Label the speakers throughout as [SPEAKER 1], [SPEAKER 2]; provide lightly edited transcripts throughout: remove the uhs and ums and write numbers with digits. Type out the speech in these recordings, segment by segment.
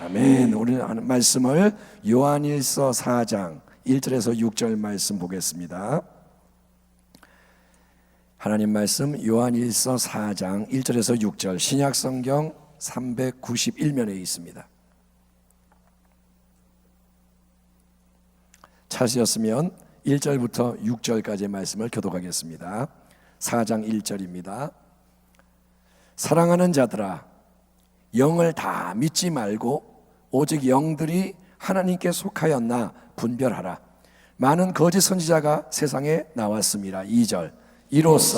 [SPEAKER 1] 아멘. 오늘 하는 말씀을 요한일서 4장 1절에서 6절 말씀 보겠습니다. 하나님 말씀 요한일서 4장 1절에서 6절 신약성경 391면에 있습니다. 찾으셨으면 1절부터 6절까지의 말씀을 교독하겠습니다. 4장 1절입니다. 사랑하는 자들아, 영을 다 믿지 말고 오직 영들이 하나님께 속하였나 분별하라. 많은 거짓 선지자가 세상에 나왔습니다. 2절 이로써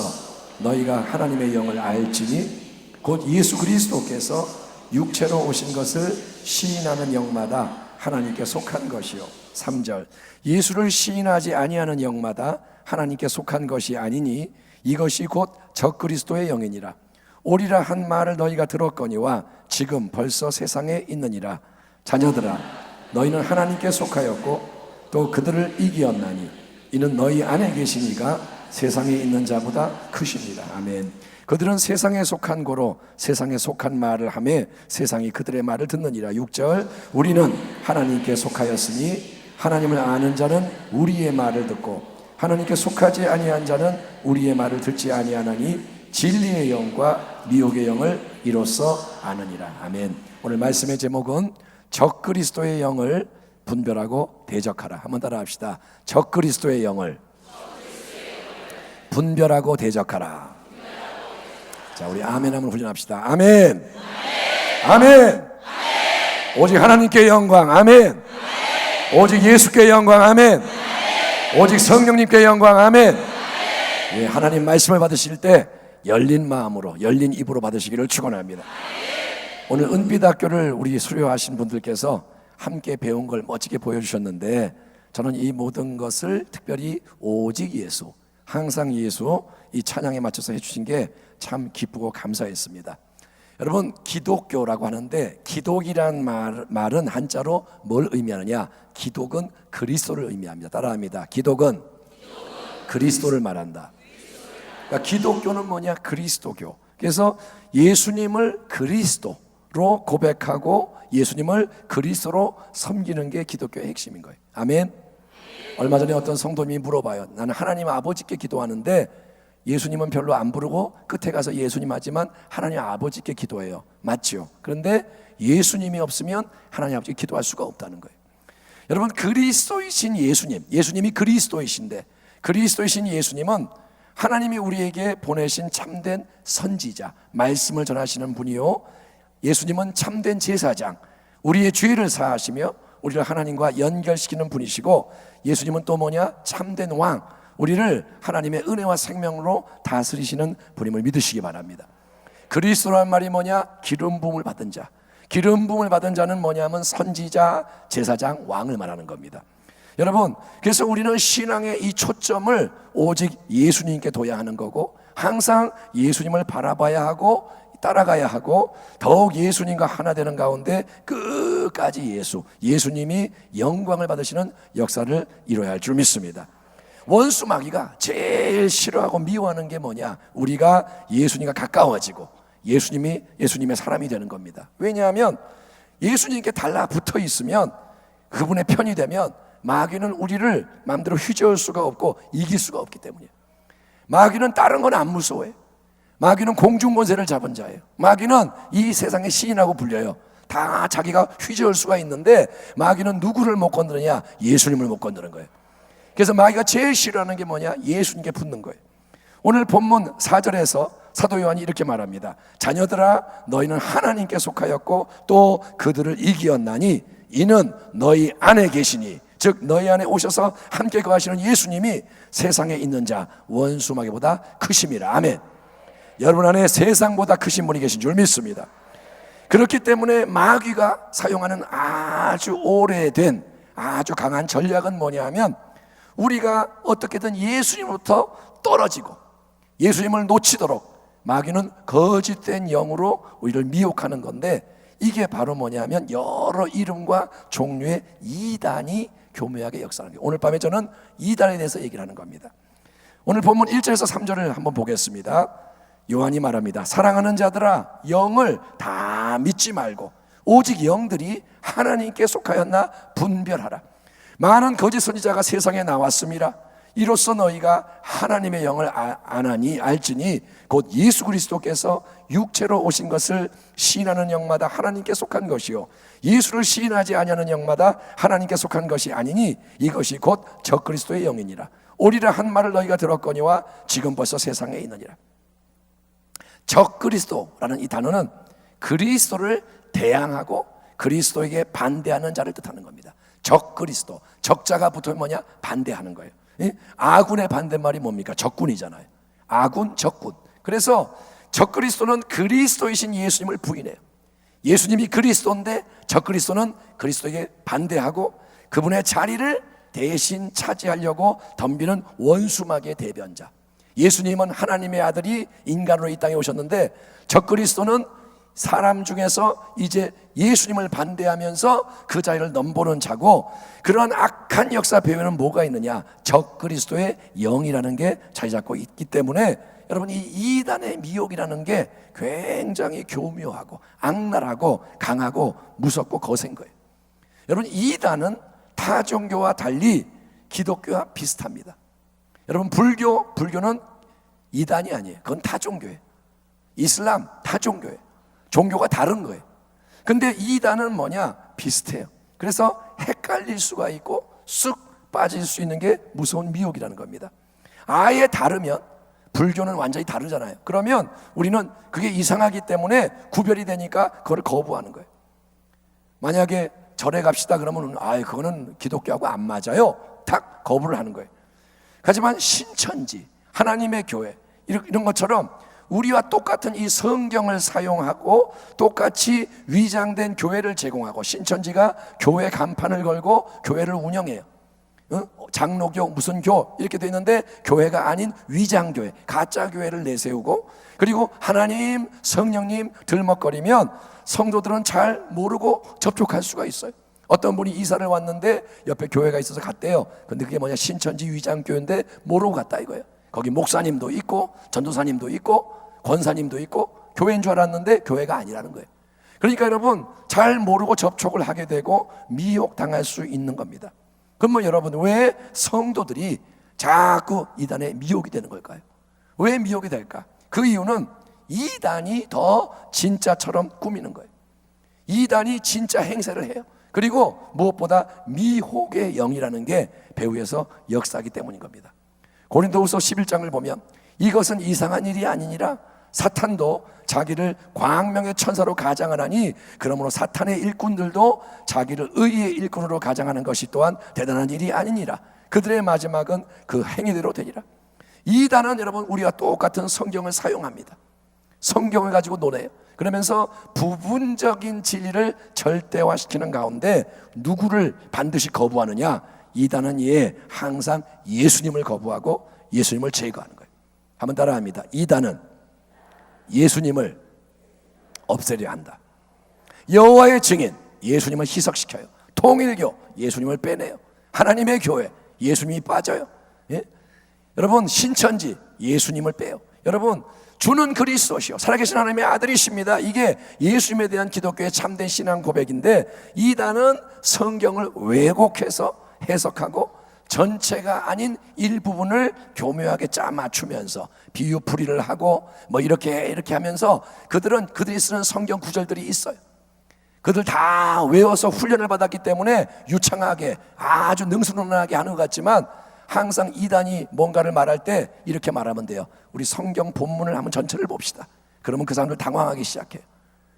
[SPEAKER 1] 너희가 하나님의 영을 알지니 곧 예수 그리스도께서 육체로 오신 것을 시인하는 영마다 하나님께 속한 것이요. 3절 예수를 시인하지 아니하는 영마다 하나님께 속한 것이 아니니 이것이 곧 적그리스도의 영이니라. 오리라 한 말을 너희가 들었거니와 지금 벌써 세상에 있느니라. 자녀들아, 너희는 하나님께 속하였고 또 그들을 이기었나니 이는 너희 안에 계신 이가 세상에 있는 자보다 크십니다. 아멘. 그들은 세상에 속한 고로 세상에 속한 말을 하며 세상이 그들의 말을 듣느니라. 6절 우리는 하나님께 속하였으니 하나님을 아는 자는 우리의 말을 듣고 하나님께 속하지 아니한 자는 우리의 말을 듣지 아니하나니 진리의 영과 미혹의 영을 이로써 아느니라. 아멘. 오늘 말씀의 제목은 적그리스도의 영을 분별하고 대적하라. 한번 따라 합시다. 적그리스도의 영을 분별하고 대적하라. 자, 우리 아멘 한번 훈련합시다. 아멘. 아멘. 오직 하나님께 영광. 아멘. 오직 예수께 영광. 아멘. 오직 성령님께 영광. 아멘. 예, 하나님 말씀을 받으실 때 열린 마음으로 열린 입으로 받으시기를 축원합니다. 오늘 은빛학교를 우리 수료하신 분들께서 함께 배운 걸 멋지게 보여주셨는데 저는 이 모든 것을 특별히 오직 예수, 항상 예수 이 찬양에 맞춰서 해주신 게 참 기쁘고 감사했습니다. 여러분, 기독교라고 하는데 기독이란 말은 한자로 뭘 의미하느냐? 기독은 그리스도를 의미합니다. 따라합니다. 기독은 그리스도를 말한다. 그러니까 기독교는 뭐냐? 그리스도교. 그래서 예수님을 그리스도로 고백하고 예수님을 그리스도로 섬기는 게 기독교의 핵심인 거예요. 아멘. 얼마 전에 어떤 성도님이 물어봐요. 나는 하나님 아버지께 기도하는데 예수님은 별로 안 부르고 끝에 가서 예수님 하지만 하나님 아버지께 기도해요. 맞죠? 그런데 예수님이 없으면 하나님 아버지께 기도할 수가 없다는 거예요. 여러분, 그리스도이신 예수님, 예수님이 그리스도이신데 그리스도이신 예수님은 하나님이 우리에게 보내신 참된 선지자, 말씀을 전하시는 분이요, 예수님은 참된 제사장, 우리의 죄를 사하시며 우리를 하나님과 연결시키는 분이시고, 예수님은 또 뭐냐? 참된 왕, 우리를 하나님의 은혜와 생명으로 다스리시는 분임을 믿으시기 바랍니다. 그리스도란 말이 뭐냐? 기름 부음을 받은 자. 기름 부음을 받은 자는 뭐냐면 선지자, 제사장, 왕을 말하는 겁니다. 여러분, 그래서 우리는 신앙의 이 초점을 오직 예수님께 둬야 하는 거고 항상 예수님을 바라봐야 하고 따라가야 하고 더욱 예수님과 하나 되는 가운데 끝까지 예수님이 영광을 받으시는 역사를 이뤄야 할 줄 믿습니다. 원수 마귀가 제일 싫어하고 미워하는 게 뭐냐? 우리가 예수님과 가까워지고 예수님의 사람이 되는 겁니다. 왜냐하면 예수님께 달라붙어 있으면 그분의 편이 되면 마귀는 우리를 마음대로 휘저을 수가 없고 이길 수가 없기 때문이에요. 마귀는 다른 건 안 무서워해요. 마귀는 공중권세를 잡은 자예요. 마귀는 이 세상에 시인하고 불려요. 다 자기가 휘저을 수가 있는데 마귀는 누구를 못 건드느냐? 예수님을 못 건드는 거예요. 그래서 마귀가 제일 싫어하는 게 뭐냐? 예수님께 붙는 거예요. 오늘 본문 4절에서 사도 요한이 이렇게 말합니다. 자녀들아, 너희는 하나님께 속하였고 또 그들을 이기었나니 이는 너희 안에 계시니, 즉 너희 안에 오셔서 함께 거하시는 예수님이 세상에 있는 자 원수 마귀보다 크심이라. 아멘. 여러분 안에 세상보다 크신 분이 계신 줄 믿습니다. 그렇기 때문에 마귀가 사용하는 아주 오래된 아주 강한 전략은 뭐냐 하면 우리가 어떻게든 예수님으로부터 떨어지고 예수님을 놓치도록 마귀는 거짓된 영으로 우리를 미혹하는 건데, 이게 바로 뭐냐 하면 여러 이름과 종류의 이단이 교묘하게 역사하는 거예요. 오늘 밤에 저는 이단에 대해서 얘기를 하는 겁니다. 오늘 본문 1절에서 3절을 한번 보겠습니다. 요한이 말합니다. 사랑하는 자들아, 영을 다 믿지 말고 오직 영들이 하나님께 속하였나 분별하라. 많은 거짓 선지자가 세상에 나왔습니다. 이로써 너희가 하나님의 영을 아나니 알지니 곧 예수 그리스도께서 육체로 오신 것을 시인하는 영마다 하나님께 속한 것이요 예수를 시인하지 아니하는 영마다 하나님께 속한 것이 아니니 이것이 곧 적그리스도의 영이니라. 오리라 한 말을 너희가 들었거니와 지금 벌써 세상에 있느니라. 적그리스도라는 이 단어는 그리스도를 대항하고 그리스도에게 반대하는 자를 뜻하는 겁니다. 적그리스도, 적자가 붙으면 뭐냐? 반대하는 거예요. 아군의 반대말이 뭡니까? 적군이잖아요. 아군, 적군. 그래서 적그리스도는 그리스도이신 예수님을 부인해요. 예수님이 그리스도인데 적그리스도는 그리스도에게 반대하고 그분의 자리를 대신 차지하려고 덤비는 원수마귀의 대변자. 예수님은 하나님의 아들이 인간으로 이 땅에 오셨는데 적그리스도는 사람 중에서 이제 예수님을 반대하면서 그 자리를 넘보는 자고, 그러한 악한 역사 배후에는 뭐가 있느냐? 적그리스도의 영이라는 게 자리 잡고 있기 때문에 여러분, 이 이단의 미혹이라는 게 굉장히 교묘하고 악랄하고 강하고 무섭고 거센 거예요. 여러분, 이단은 타 종교와 달리 기독교와 비슷합니다. 여러분, 불교는 이단이 아니에요. 그건 타 종교예요. 이슬람 타 종교예요. 종교가 다른 거예요. 근데 이단은 뭐냐? 비슷해요. 그래서 헷갈릴 수가 있고 쑥 빠질 수 있는 게 무서운 미혹이라는 겁니다. 아예 다르면, 불교는 완전히 다르잖아요. 그러면 우리는 그게 이상하기 때문에 구별이 되니까 그걸 거부하는 거예요. 만약에 절에 갑시다 그러면 그거는 기독교하고 안 맞아요. 딱 거부를 하는 거예요. 하지만 신천지, 하나님의 교회 이런 것처럼 우리와 똑같은 이 성경을 사용하고 똑같이 위장된 교회를 제공하고, 신천지가 교회 간판을 걸고 교회를 운영해요. 장로교 무슨 교 이렇게 돼 있는데 교회가 아닌 위장교회, 가짜 교회를 내세우고, 그리고 하나님 성령님 들먹거리면 성도들은 잘 모르고 접촉할 수가 있어요. 어떤 분이 이사를 왔는데 옆에 교회가 있어서 갔대요. 근데 그게 뭐냐? 신천지 위장교회인데 모르고 갔다 이거예요. 거기 목사님도 있고 전도사님도 있고 권사님도 있고 교회인 줄 알았는데 교회가 아니라는 거예요. 그러니까 여러분, 잘 모르고 접촉을 하게 되고 미혹당할 수 있는 겁니다. 그러면 여러분, 왜 성도들이 자꾸 이단에 미혹이 되는 걸까요? 왜 미혹이 될까? 그 이유는 이단이 더 진짜처럼 꾸미는 거예요. 이단이 진짜 행세를 해요. 그리고 무엇보다 미혹의 영이라는 게 배후에서 역사하기 때문인 겁니다. 고린도후서 11장을 보면 이것은 이상한 일이 아니니라 사탄도 자기를 광명의 천사로 가장하나니 그러므로 사탄의 일꾼들도 자기를 의의 일꾼으로 가장하는 것이 또한 대단한 일이 아니니라. 그들의 마지막은 그 행위대로 되리라. 이단은 여러분, 우리와 똑같은 성경을 사용합니다. 성경을 가지고 논해요. 그러면서 부분적인 진리를 절대화시키는 가운데 누구를 반드시 거부하느냐? 이단은 항상 예수님을 거부하고 예수님을 제거하는 거예요. 한번 따라합니다. 이단은 예수님을 없애려 한다. 여호와의 증인, 예수님을 희석시켜요. 통일교, 예수님을 빼내요. 하나님의 교회, 예수님이 빠져요. 예? 여러분, 신천지, 예수님을 빼요. 여러분, 주는 그리스도시요 살아계신 하나님의 아들이십니다. 이게 예수님에 대한 기독교의 참된 신앙 고백인데, 이단은 성경을 왜곡해서 해석하고 전체가 아닌 일부분을 교묘하게 짜 맞추면서 비유풀이를 하고 이렇게 하면서 그들이 쓰는 성경 구절들이 있어요. 그들 다 외워서 훈련을 받았기 때문에 유창하게 아주 능수능란하게 하는 것 같지만, 항상 이단이 뭔가를 말할 때 이렇게 말하면 돼요. 우리 성경 본문을 한번 전체를 봅시다. 그러면 그 사람들 당황하기 시작해요.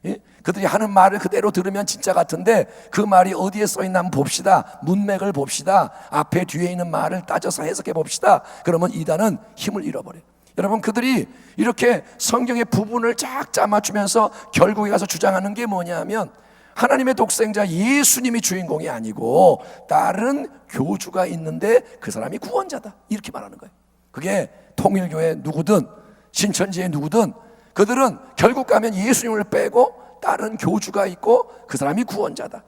[SPEAKER 1] 예? 그들이 하는 말을 그대로 들으면 진짜 같은데 그 말이 어디에 써있나 한번 봅시다. 문맥을 봅시다. 앞에 뒤에 있는 말을 따져서 해석해 봅시다. 그러면 이단은 힘을 잃어버려요. 여러분, 그들이 이렇게 성경의 부분을 쫙 짜맞추면서 결국에 가서 주장하는 게 뭐냐면, 하나님의 독생자 예수님이 주인공이 아니고 다른 교주가 있는데 그 사람이 구원자다, 이렇게 말하는 거예요. 그게 통일교회 누구든 신천지의 누구든 그들은 결국 가면 예수님을 빼고 다른 교주가 있고 그 사람이 구원자다.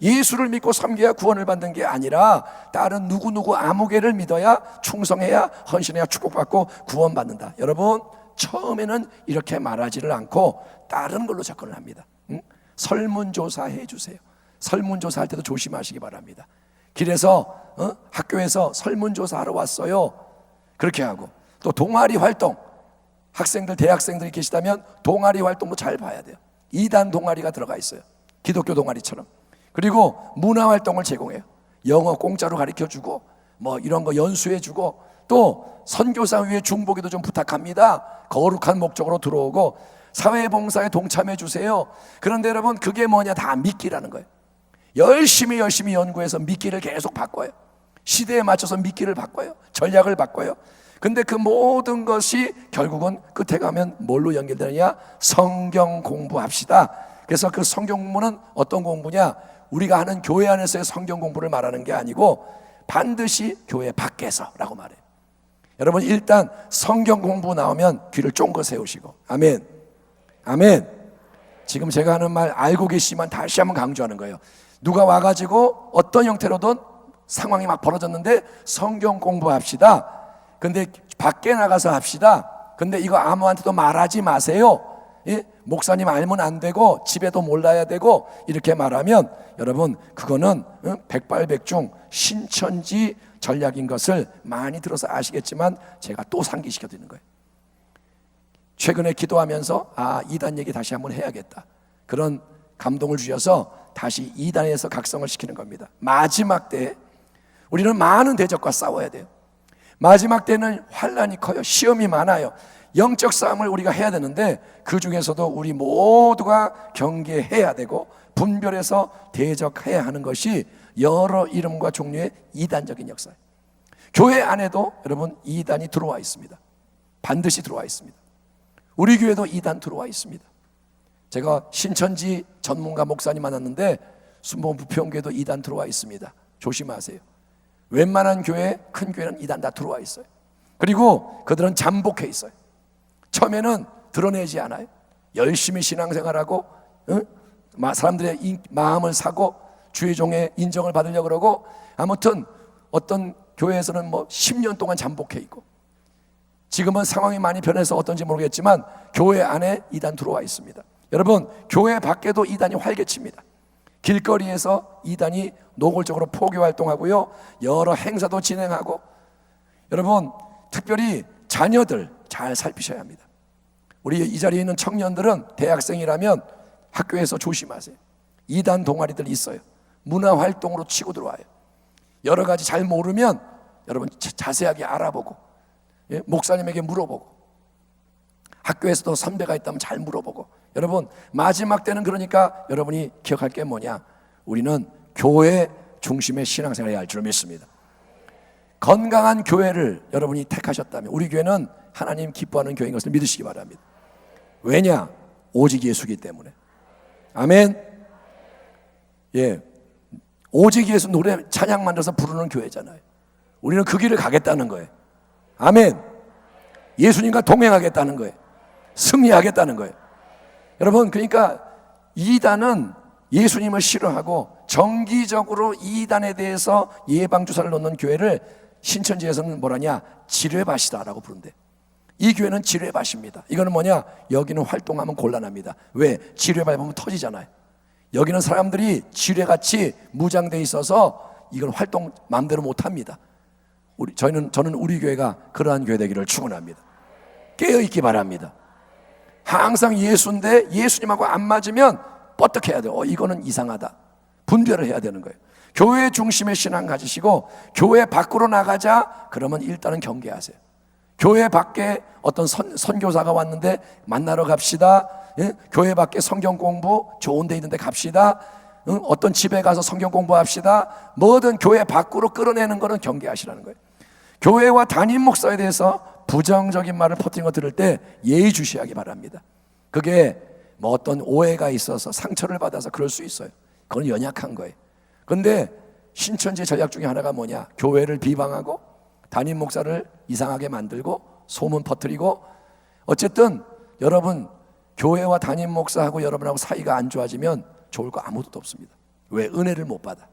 [SPEAKER 1] 예수를 믿고 섬겨야 구원을 받는 게 아니라 다른 누구 아무개를 믿어야, 충성해야, 헌신해야 축복받고 구원받는다. 여러분, 처음에는 이렇게 말하지를 않고 다른 걸로 접근을 합니다. 설문조사 해주세요. 설문조사 할 때도 조심하시기 바랍니다. 길에서 학교에서 설문조사 하러 왔어요, 그렇게 하고, 또 동아리 활동, 학생들 대학생들이 계시다면 동아리 활동도 잘 봐야 돼요. 2단 동아리가 들어가 있어요, 기독교 동아리처럼. 그리고 문화활동을 제공해요. 영어 공짜로 가르쳐주고 뭐 이런 거 연수해주고, 또 선교사 위에 중보기도 좀 부탁합니다. 거룩한 목적으로 들어오고 사회봉사에 동참해 주세요. 그런데 여러분, 그게 뭐냐? 다 미끼라는 거예요. 열심히 연구해서 미끼를 계속 바꿔요. 시대에 맞춰서 미끼를 바꿔요. 전략을 바꿔요. 근데 그 모든 것이 결국은 끝에 가면 뭘로 연결되느냐? 성경 공부합시다. 그래서 그 성경 공부는 어떤 공부냐? 우리가 하는 교회 안에서의 성경 공부를 말하는 게 아니고 반드시 교회 밖에서라고 말해요. 여러분, 일단 성경 공부 나오면 귀를 쫑긋 세우시고, 아멘, 아멘. 지금 제가 하는 말 알고 계시지만 다시 한번 강조하는 거예요. 누가 와가지고 어떤 형태로든 상황이 막 벌어졌는데 성경 공부합시다. 근데 밖에 나가서 합시다. 근데 이거 아무한테도 말하지 마세요. 예? 목사님 알면 안 되고 집에도 몰라야 되고 이렇게 말하면 여러분, 그거는 백발백중 신천지 전략인 것을 많이 들어서 아시겠지만 제가 또 상기시켜 드리는 거예요. 최근에 기도하면서 이단 얘기 다시 한번 해야겠다, 그런 감동을 주셔서 다시 이단에서 각성을 시키는 겁니다. 마지막 때에 우리는 많은 대적과 싸워야 돼요. 마지막 때는 환난이 커요. 시험이 많아요. 영적 싸움을 우리가 해야 되는데 그 중에서도 우리 모두가 경계해야 되고 분별해서 대적해야 하는 것이 여러 이름과 종류의 이단적인 역사예요. 교회 안에도 여러분 이단이 들어와 있습니다. 반드시 들어와 있습니다. 우리 교회도 이단 들어와 있습니다. 제가 신천지 전문가 목사님 만났는데 순복음 부평교회도 이단 들어와 있습니다. 조심하세요. 웬만한 교회, 큰 교회는 이단 다 들어와 있어요. 그리고 그들은 잠복해 있어요. 처음에는 드러내지 않아요. 열심히 신앙생활하고 사람들의 마음을 사고 주의 종의 인정을 받으려고 그러고, 아무튼 어떤 교회에서는 뭐 10년 동안 잠복해 있고, 지금은 상황이 많이 변해서 어떤지 모르겠지만 교회 안에 이단 들어와 있습니다. 여러분, 교회 밖에도 이단이 활개칩니다. 길거리에서 이단이 노골적으로 포교 활동하고요, 여러 행사도 진행하고. 여러분, 특별히 자녀들 잘 살피셔야 합니다. 우리 이 자리에 있는 청년들은 대학생이라면 학교에서 조심하세요. 이단 동아리들 있어요. 문화활동으로 치고 들어와요. 여러 가지 잘 모르면 여러분 자세하게 알아보고, 목사님에게 물어보고, 학교에서도 선배가 있다면 잘 물어보고. 여러분, 마지막 때는 그러니까 여러분이 기억할 게 뭐냐? 우리는 교회 중심의 신앙생활을 해야 할 줄 믿습니다. 건강한 교회를 여러분이 택하셨다면 우리 교회는 하나님 기뻐하는 교회인 것을 믿으시기 바랍니다. 왜냐? 오직 예수이기 때문에. 아멘. 예, 오직 예수 노래 찬양 만들어서 부르는 교회잖아요. 우리는 그 길을 가겠다는 거예요. 아멘. 예수님과 동행하겠다는 거예요. 승리하겠다는 거예요. 여러분, 그러니까 이단은 예수님을 싫어하고 정기적으로 이단에 대해서 예방주사를 놓는 교회를 신천지에서는 뭐라냐? 지뢰밭이다라고 부른대. 이 교회는 지뢰밭입니다. 이거는 뭐냐? 여기는 활동하면 곤란합니다. 왜? 지뢰밭 보면 터지잖아요. 여기는 사람들이 지뢰같이 무장돼 있어서 이건 활동 마음대로 못합니다. 저는 우리 교회가 그러한 교회 되기를 축원합니다. 깨어있기 바랍니다. 항상 예수인데 예수님하고 안 맞으면 뻗떡해야 돼요. 이거는 이상하다. 분별을 해야 되는 거예요. 교회 중심의 신앙 가지시고 교회 밖으로 나가자 그러면 일단은 경계하세요. 교회 밖에 어떤 선교사가 왔는데 만나러 갑시다. 예? 교회 밖에 성경 공부 좋은 데 있는데 갑시다. 어떤 집에 가서 성경 공부합시다. 뭐든 교회 밖으로 끌어내는 거는 경계하시라는 거예요. 교회와 담임 목사에 대해서 부정적인 말을 퍼뜨린 거 들을 때 예의주시하기 바랍니다. 그게 뭐 어떤 오해가 있어서 상처를 받아서 그럴 수 있어요. 그건 연약한 거예요. 그런데 신천지 전략 중에 하나가 뭐냐? 교회를 비방하고 담임 목사를 이상하게 만들고 소문 퍼뜨리고, 어쨌든 여러분 교회와 담임 목사하고 여러분하고 사이가 안 좋아지면 좋을 거 아무것도 없습니다. 왜? 은혜를 못 받아.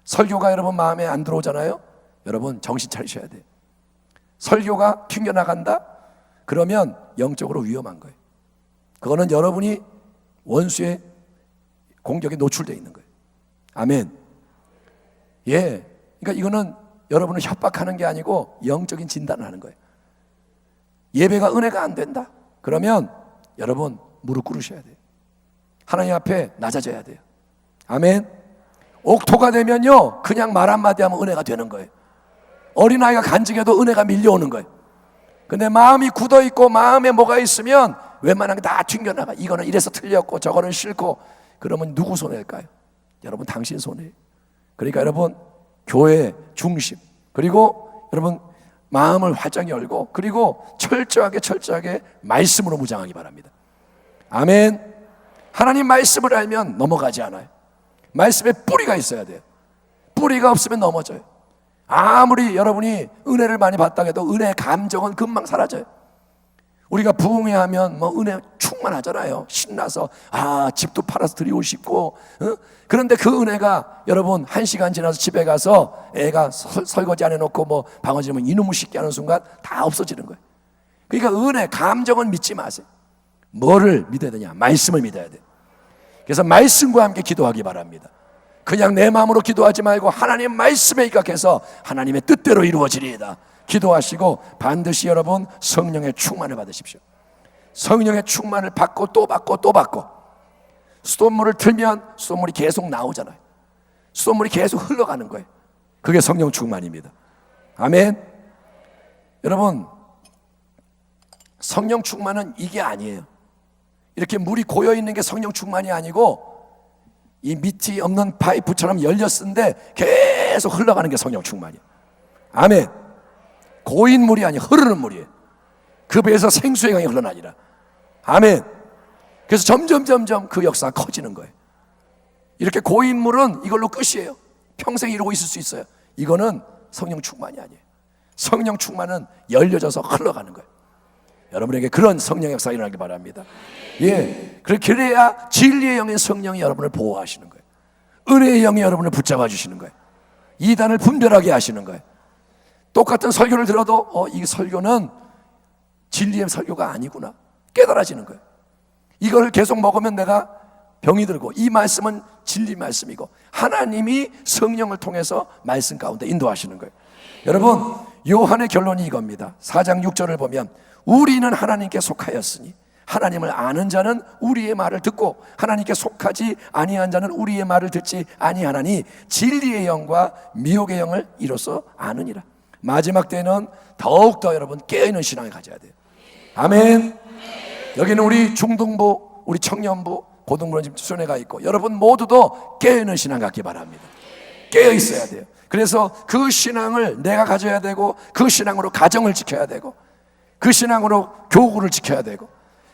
[SPEAKER 1] 설교가 여러분 마음에 안 들어오잖아요. 여러분 정신 차리셔야 돼요. 설교가 튕겨나간다? 그러면 영적으로 위험한 거예요. 그거는 여러분이 원수의 공격에 노출되어 있는 거예요. 아멘. 예. 그러니까 이거는 여러분을 협박하는 게 아니고 영적인 진단을 하는 거예요. 예배가 은혜가 안 된다. 그러면 여러분 무릎 꿇으셔야 돼요. 하나님 앞에 낮아져야 돼요. 아멘. 옥토가 되면요, 그냥 말 한마디 하면 은혜가 되는 거예요. 어린아이가 간직해도 은혜가 밀려오는 거예요. 근데 마음이 굳어있고 마음에 뭐가 있으면 웬만한 게 다 튕겨나가. 이거는 이래서 틀렸고 저거는 싫고. 그러면 누구 손해일까요? 여러분 당신 손해예요. 그러니까 여러분 교회 중심, 그리고 여러분 마음을 활짝 열고, 그리고 철저하게 말씀으로 무장하기 바랍니다. 아멘. 하나님 말씀을 알면 넘어가지 않아요. 말씀에 뿌리가 있어야 돼요. 뿌리가 없으면 넘어져요. 아무리 여러분이 은혜를 많이 받다 해도 은혜의 감정은 금방 사라져요. 우리가 부흥회하면 뭐 은혜 충만하잖아요. 신나서 집도 팔아서 드리고 싶고, 그런데 그 은혜가 여러분 1시간 지나서 집에 가서 애가 설거지 안 해놓고 뭐 방어지면 이놈의 씻게 하는 순간 다 없어지는 거예요. 그러니까 은혜 감정은 믿지 마세요. 뭐를 믿어야 되냐? 말씀을 믿어야 돼요. 그래서 말씀과 함께 기도하기 바랍니다. 그냥 내 마음으로 기도하지 말고 하나님 말씀에 입각해서 하나님의 뜻대로 이루어지리이다 기도하시고, 반드시 여러분 성령의 충만을 받으십시오. 성령의 충만을 받고 또 받고 또 받고. 수돗물을 틀면 수돗물이 계속 나오잖아요. 수돗물이 계속 흘러가는 거예요. 그게 성령 충만입니다. 아멘. 여러분 성령 충만은 이게 아니에요. 이렇게 물이 고여있는 게 성령 충만이 아니고, 이 밑이 없는 파이프처럼 열렸는데 계속 흘러가는 게 성령 충만이에요. 아멘. 고인 물이 아니에요. 흐르는 물이에요. 그 배에서 생수의 강이 흘러나니라. 아멘. 그래서 점점 그 역사가 커지는 거예요. 이렇게 고인 물은 이걸로 끝이에요. 평생 이러고 있을 수 있어요. 이거는 성령 충만이 아니에요. 성령 충만은 열려져서 흘러가는 거예요. 여러분에게 그런 성령 역사가 일어나길 바랍니다. 예, 그래야 진리의 영인 성령이 여러분을 보호하시는 거예요. 은혜의 영이 여러분을 붙잡아 주시는 거예요. 이단을 분별하게 하시는 거예요. 똑같은 설교를 들어도 이 설교는 진리의 설교가 아니구나 깨달아지는 거예요. 이걸 계속 먹으면 내가 병이 들고, 이 말씀은 진리 말씀이고 하나님이 성령을 통해서 말씀 가운데 인도하시는 거예요. 여러분 요한의 결론이 이겁니다. 4장 6절을 보면 우리는 하나님께 속하였으니 하나님을 아는 자는 우리의 말을 듣고 하나님께 속하지 아니한 자는 우리의 말을 듣지 아니하나니 진리의 영과 미혹의 영을 이로써 아느니라. 마지막 때는 더욱더 여러분 깨어있는 신앙을 가져야 돼요. 아멘. 여기는 우리 중등부, 우리 청년부, 고등부는 지금 수련회가 있고, 여러분 모두도 깨어있는 신앙 갖기 바랍니다. 깨어있어야 돼요. 그래서 그 신앙을 내가 가져야 되고, 그 신앙으로 가정을 지켜야 되고, 그 신앙으로 교구를 지켜야 되고,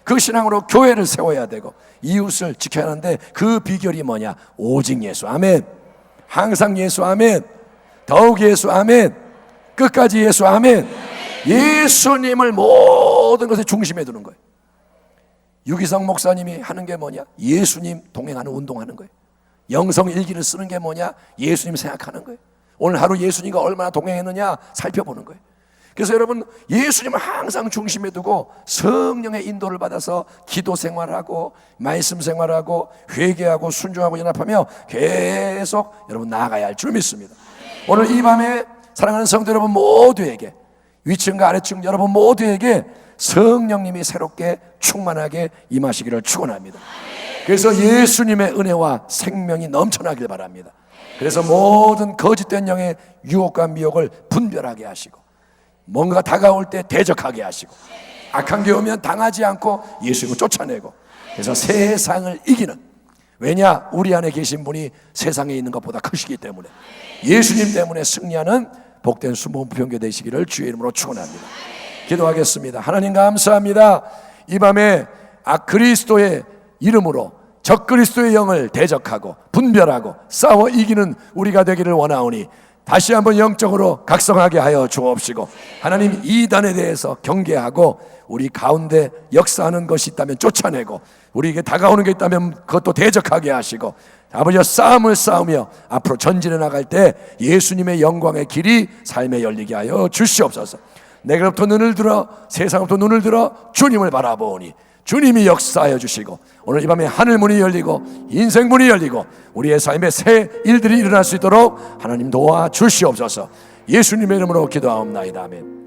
[SPEAKER 1] 그 신앙으로 교회를 세워야 되고, 이웃을 지켜야 하는데 그 비결이 뭐냐? 오직 예수. 아멘. 항상 예수. 아멘. 더욱 예수. 아멘. 끝까지 예수. 아멘. 예수님을 모든 것의 중심에 두는 거예요. 유기성 목사님이 하는 게 뭐냐? 예수님 동행하는 운동하는 거예요. 영성 일기를 쓰는 게 뭐냐? 예수님 생각하는 거예요. 오늘 하루 예수님과 얼마나 동행했느냐 살펴보는 거예요. 그래서 여러분 예수님을 항상 중심에 두고 성령의 인도를 받아서 기도 생활하고 말씀 생활하고 회개하고 순종하고 연합하며 계속 여러분 나아가야 할 줄 믿습니다. 오늘 이 밤에 사랑하는 성도 여러분 모두에게, 위층과 아래층 여러분 모두에게 성령님이 새롭게 충만하게 임하시기를 축원합니다. 그래서 예수님의 은혜와 생명이 넘쳐나길 바랍니다. 그래서 모든 거짓된 영의 유혹과 미혹을 분별하게 하시고, 뭔가 다가올 때 대적하게 하시고, 악한 게 오면 당하지 않고 예수님을 쫓아내고, 그래서 세상을 이기는, 왜냐? 우리 안에 계신 분이 세상에 있는 것보다 크시기 때문에 예수님 때문에 승리하는 복된 수모부평교 되시기를 주의 이름으로 축원합니다. 기도하겠습니다. 하나님 감사합니다. 이 밤에 그리스도의 이름으로 적그리스도의 영을 대적하고 분별하고 싸워 이기는 우리가 되기를 원하오니 다시 한번 영적으로 각성하게 하여 주옵시고, 하나님 이단에 대해서 경계하고 우리 가운데 역사하는 것이 있다면 쫓아내고, 우리에게 다가오는 게 있다면 그것도 대적하게 하시고, 아버지와 싸움을 싸우며 앞으로 전진해 나갈 때 예수님의 영광의 길이 삶에 열리게 하여 주시옵소서. 내게로부터 눈을 들어, 세상으로부터 눈을 들어 주님을 바라보니 주님이 역사하여 주시고 오늘 이 밤에 하늘 문이 열리고 인생 문이 열리고 우리의 삶에 새 일들이 일어날 수 있도록 하나님 도와 주시옵소서. 예수님의 이름으로 기도하옵나이다. 아멘.